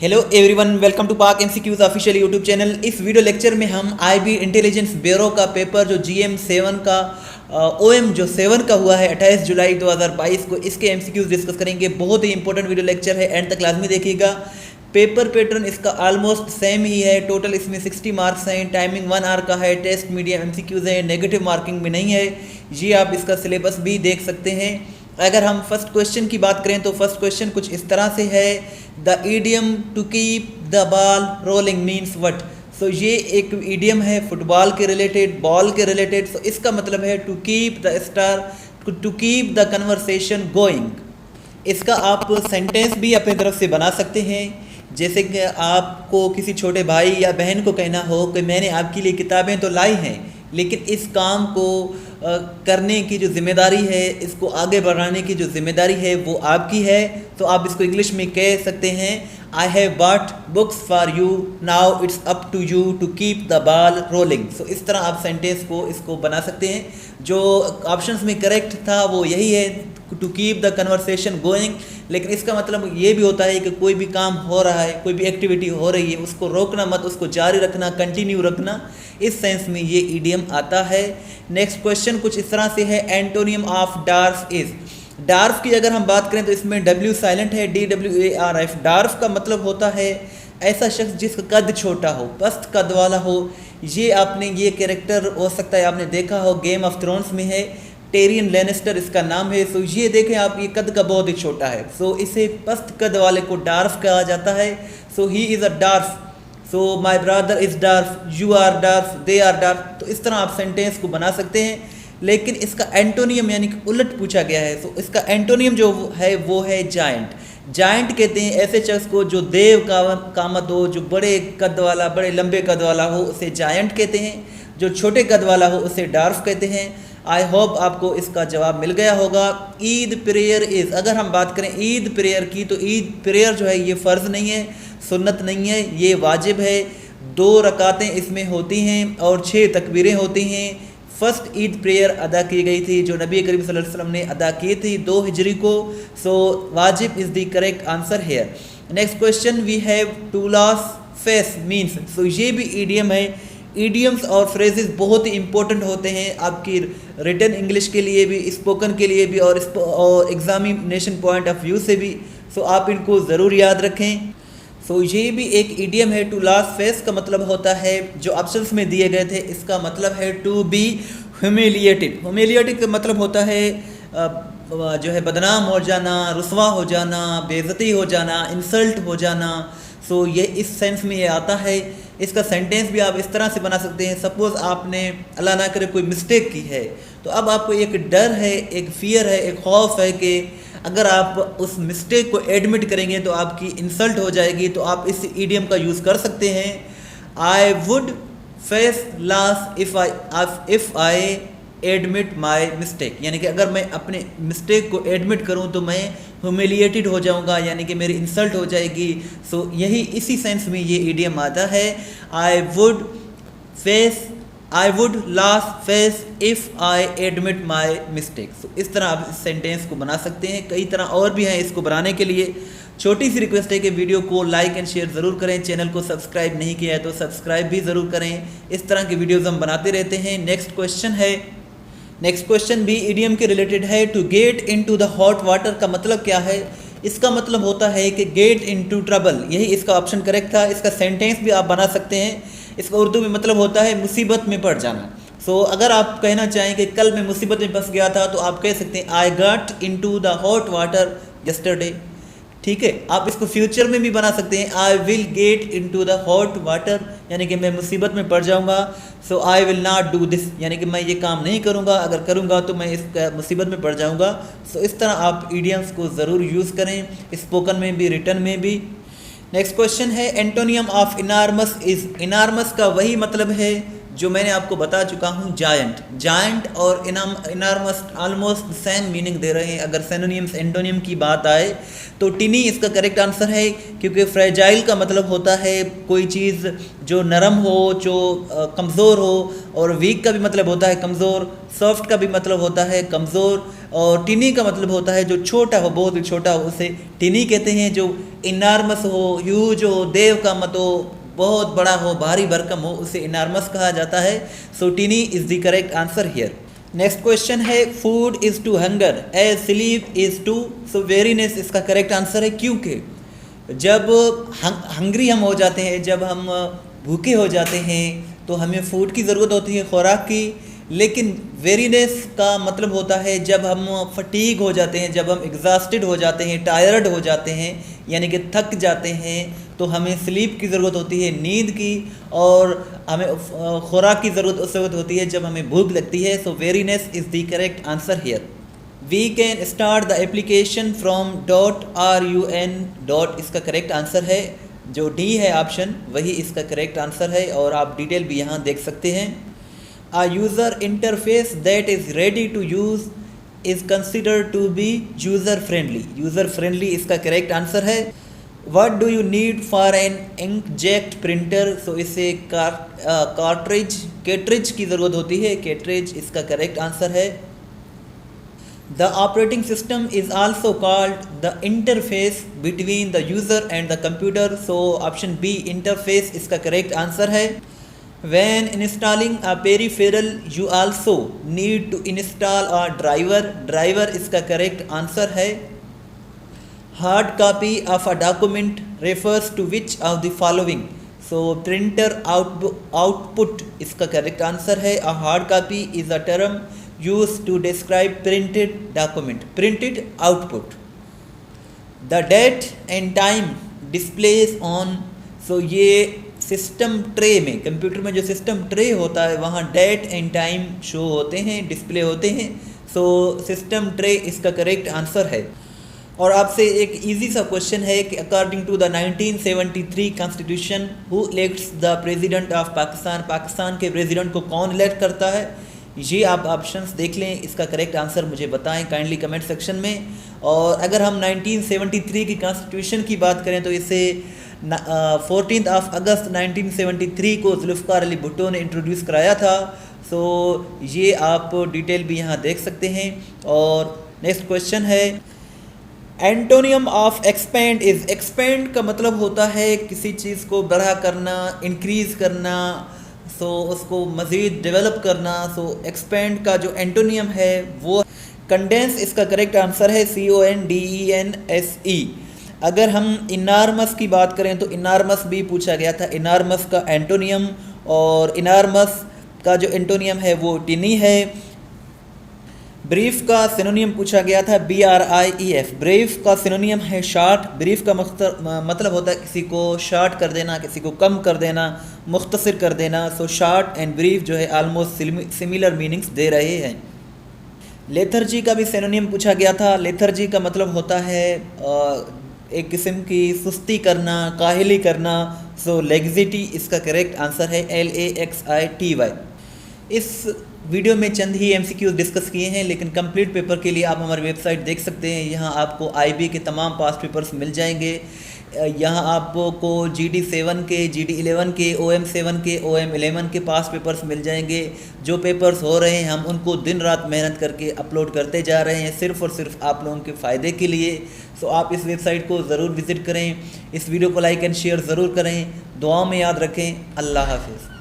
Hello everyone, welcome to पाक MCQs official YouTube channel. इस video lecture में हम आईबी इंटेलिजेंस ब्यूरो का पेपर जो जीएम 7 का ओएम जो 7 का हुआ है 28 जुलाई 2022 को, इसके एमसीक्यूज डिस्कस करेंगे। बहुत ही इंपॉर्टेंट वीडियो लेक्चर है, एंड तक लाजमी देखिएगा। पेपर पैटर्न इसका ऑलमोस्ट सेम ही है। टोटल इसमें 60 मार्क्स हैं, टाइमिंग 1 आवर का है, टेस्ट मीडियम एमसीक्यूज है, नेगेटिव मार्किंग में नहीं है। ये आप इसका सिलेबस भी देख सकते हैं। अगर हम फर्स्ट क्वेश्चन की बात करें तो फर्स्ट क्वेश्चन कुछ इस तरह से है, the idiom to keep the ball rolling means what. So ये एक ईडियम है फुटबॉल के रिलेटेड, बॉल के रिलेटेड। सो इसका मतलब है to keep the star, to keep the conversation going. इसका आप सेंटेंस भी अपनी तरफ से बना सकते हैं, जैसे कि आपको किसी छोटे भाई या बहन को कहना हो कि मैंने आपके लिए किताबें तो लाई हैं, लेकिन इस काम को करने की जो जिम्मेदारी है, इसको आगे बढ़ाने की जो जिम्मेदारी है वो आपकी है। तो आप इसको इंग्लिश में कह सकते हैं, I have bought books for you, now it's up to you to keep the ball rolling. So इस तरह आप सेंटेंस को इसको बना सकते हैं। जो ऑप्शंस में करेक्ट था वो यही है, to keep the conversation going. लेकिन इसका मतलब ये भी होता है कि कोई भी काम हो रहा है, कोई भी एक्टिविटी हो रही है, उसको रोकना मत, उसको जारी रखना, कंटिन्यू रखना। इस सेंस में ये ईडियम आता है। नेक्स्ट क्वेश्चन कुछ इस तरह से है, antonym of dwarf is. Dwarf की अगर हम बात करें तो इसमें डब्ल्यू साइलेंट है, DWARF। डार्फ का मतलब होता है ऐसा शख्स जिसका कद छोटा हो, पस्त कद वाला हो। ये आपने ये कैरेक्टर हो सकता है आपने देखा हो, गेम ऑफ थ्रोन्स में है, टेरियन लेनेस्टर इसका नाम है। सो ये देखें आप, ये कद का बहुत ही छोटा है। सो इसे पस्त कद वाले को डार्फ कहा जाता है। So he is a dwarf, so my brother is dwarf, you are dwarf, they are dwarf. तो इस तरह आप सेंटेंस को बना सकते हैं। लेकिन इसका एंटोनियम यानी कि उलट पूछा गया है। तो इसका एंटोनियम जो है वो है जायंट। जायंट कहते हैं ऐसे शख्स को जो देव का कामत हो, जो बड़े कद वाला, बड़े लंबे कद वाला हो, उसे जायंट कहते हैं। जो छोटे कद वाला हो उसे डार्फ कहते हैं। आई होप आपको इसका जवाब मिल गया होगा। ईद प्रेयर इज़, अगर हम बात करें ईद प्रेयर की, तो ईद प्रेयर जो है ये फ़र्ज़ नहीं है, सुन्नत नहीं है, ये वाजिब है। 2 रकातें इसमें होती हैं और 6 तकबीरें होती हैं। फर्स्ट ईद प्रेयर अदा की गई थी जो नबी करीम सल्लल्लाहु अलैहि वसल्लम ने अदा की थी 2 हिजरी को। सो वाजिब is the correct answer here. Next question we have to lose face means. So ये भी ईडियम है। ईडियम्स और फ्रेजेस बहुत ही इंपॉर्टेंट होते हैं आपकी रिटन इंग्लिश के लिए भी, स्पोकन के लिए भी, और एग्जामिनेशन पॉइंट ऑफ व्यू से भी। सो आप इनको ज़रूर याद रखें। सो ये भी एक ईडियम है। टू लॉस फेस का मतलब होता है, जो ऑप्शंस में दिए गए थे, इसका मतलब है टू बी ह्यूमिलिएटेड। ह्यूमिलिएटेड का मतलब होता है जो है बदनाम हो जाना, रुसवा हो जाना, बेइज्जती हो जाना, इंसल्ट हो जाना। सो ये इस सेंस में ये आता है। इसका सेंटेंस भी आप इस तरह से बना सकते हैं, सपोज़ आपने अल्लाह ना करे कोई मिस्टेक की है, तो अब आपको एक डर है, एक फियर है, एक खौफ है कि अगर आप उस मिस्टेक को एडमिट करेंगे तो आपकी इंसल्ट हो जाएगी। तो आप इस ईडियम का यूज़ कर सकते हैं, I would face loss if I admit my mistake. यानी कि अगर मैं अपने मिस्टेक को एडमिट करूं तो मैं ह्यूमिलिएटेड हो जाऊंगा, यानी कि मेरी इंसल्ट हो जाएगी। सो यही इसी सेंस में ये ईडियम आता है, I would lose face if I admit my mistake. So इस तरह आप इस सेंटेंस को बना सकते हैं। कई तरह और भी हैं इसको बनाने के लिए। छोटी सी रिक्वेस्ट है कि वीडियो को लाइक एंड शेयर ज़रूर करें। चैनल को सब्सक्राइब नहीं किया है तो सब्सक्राइब भी ज़रूर करें। इस तरह की वीडियोज़ हम बनाते रहते हैं। नेक्स्ट क्वेश्चन भी ईडियम के रिलेटेड है। To get into the hot water का मतलब क्या है? इसका मतलब होता है कि गेट इनटू ट्रबल। यही इसका ऑप्शन करेक्ट था। इसका सेंटेंस भी आप बना सकते हैं। इसका उर्दू में मतलब होता है मुसीबत में पड़ जाना। सो अगर आप कहना चाहें कि कल मैं मुसीबत में फंस गया था, तो आप कह सकते हैं I got into the hot water yesterday. ठीक है, आप इसको फ्यूचर में भी बना सकते हैं, I will get into the hot water, यानी कि मैं मुसीबत में पड़ जाऊंगा। So I will not do this, यानी कि मैं ये काम नहीं करूंगा, अगर करूंगा तो मैं इस मुसीबत में पड़ जाऊंगा। सो इस तरह आप ईडियम्स को ज़रूर यूज़ करें, स्पोकन में भी, रिटन में भी। नेक्स्ट क्वेश्चन है, antonym of enormous is. Enormous का वही मतलब है जो मैंने आपको बता चुका हूँ, जायंट। जायंट और इनार्मस ऑलमोस्ट सेम मीनिंग दे रहे हैं। अगर सिनोनिम्स एंटोनियम की बात आए तो टिनी इसका करेक्ट आंसर है, क्योंकि फ्रेजाइल का मतलब होता है कोई चीज़ जो नरम हो, जो कमज़ोर हो, और वीक का भी मतलब होता है कमज़ोर, सॉफ्ट का भी मतलब होता है कमज़ोर। और टिनी का मतलब होता है जो छोटा हो, बहुत ही छोटा हो उसे टिनी कहते हैं। जो इनार्मस हो, ह्यूज हो, देव का मत हो, बहुत बड़ा हो, भारी भरकम हो, उसे इनार्मस कहा जाता है। So tiny is the correct answer here. Next question है food is to hunger as sleep is to, so weariness इसका करेक्ट आंसर है। क्योंकि जब हंग्री हम हो जाते हैं, जब हम भूखे हो जाते हैं तो हमें फूड की ज़रूरत होती है, खुराक की। लेकिन वेरीनेस का मतलब होता है जब हम फटीग हो जाते हैं, जब हम एग्जॉस्टेड हो जाते हैं, टायर्ड हो जाते हैं, यानी कि थक जाते हैं, तो हमें स्लीप की ज़रूरत होती है, नींद की, और हमें खुराक की ज़रूरत उस वक्त होती है जब हमें भूख लगती है। So weariness is the correct answer here. We can start the application from .run. इसका करेक्ट आंसर है। जो डी है ऑप्शन वही इसका करेक्ट आंसर है, और आप डिटेल भी यहाँ देख सकते हैं। A user interface that is ready to use is considered to be user friendly. User friendly इसका करेक्ट आंसर है। What do you need for an inkjet printer? So इसे cartridge की ज़रूरत होती है, cartridge इसका करेक्ट आंसर है। The operating system is also called the interface between the user and the computer. So option B interface इसका correct answer है। When installing a peripheral, you also need to install a driver. Driver इसका correct answer है। Hard copy of a document refers to which of the following? So printer output इसका correct answer है। A hard copy is a term used to describe printed document. Printed output. The date and time displays on. So ये system tray में, computer में जो system tray होता है वहाँ date and time show होते हैं, डिस्प्ले होते हैं। सो सिस्टम ट्रे इसका करेक्ट आंसर है। और आपसे एक इजी सा क्वेश्चन है कि according to the 1973 constitution who elects the president of Pakistan? Pakistan के प्रेसिडेंट को कौन इलेक्ट करता है? ये आप ऑप्शंस देख लें, इसका करेक्ट आंसर मुझे बताएं काइंडली कमेंट सेक्शन में। और अगर हम 1973 की कॉन्स्टिट्यूशन की बात करें तो इसे 14 अगस्त 1973 को जुल्फ़िकार अली भुट्टो ने इंट्रोड्यूस कराया था। सो ये आप डिटेल भी यहाँ देख सकते हैं। और नेक्स्ट क्वेश्चन है antonym of expand is. Expand का मतलब होता है किसी चीज़ को बढ़ा करना, इंक्रीज़ करना, सो उसको मज़ीद डेवलप करना। सो एक्सपेंड का जो एंटोनियम है वो कंडेंस इसका करेक्ट आंसर है। CONDENSE। अगर हम इनार्मस की बात करें तो इनार्मस भी पूछा गया था, इनार्मस का एंटोनियम, और इनार्मस का जो एंटोनियम है वो टिनी है। ब्रीफ का सिनोनियम पूछा गया था, BRIEF। ब्रीफ का सिनोनियम है शॉर्ट। ब्रीफ का मतलब होता है किसी को शॉर्ट कर देना, किसी को कम कर देना, मुख्तसर कर देना। सो शॉर्ट एंड ब्रीफ जो है आलमोस्ट सिमिलर मीनिंग्स दे रहे हैं। लेथर्जी का भी सिनोनियम पूछा गया था। लेथर्जी का मतलब होता है एक किस्म की सुस्ती करना, काहली करना। सो लेग्जिटी इसका करेक्ट आंसर है, LAXITY। इस वीडियो में चंद ही MCQs डिस्कस किए हैं, लेकिन कंप्लीट पेपर के लिए आप हमारी वेबसाइट देख सकते हैं। यहाँ आपको IB के तमाम पास्ट पेपर्स मिल जाएंगे। यहाँ आपको GD7 के, GD11 के, OM7 के, OM11 के पास्ट पेपर्स मिल जाएंगे। जो पेपर्स हो रहे हैं हम उनको दिन रात मेहनत करके अपलोड करते जा रहे हैं, सिर्फ़ और सिर्फ आप लोगों के फ़ायदे के लिए। सो आप इस वेबसाइट को ज़रूर विज़िट करें, इस वीडियो को लाइक एंड शेयर ज़रूर करें, दुआओं में याद रखें। अल्लाह हाफ़िज़।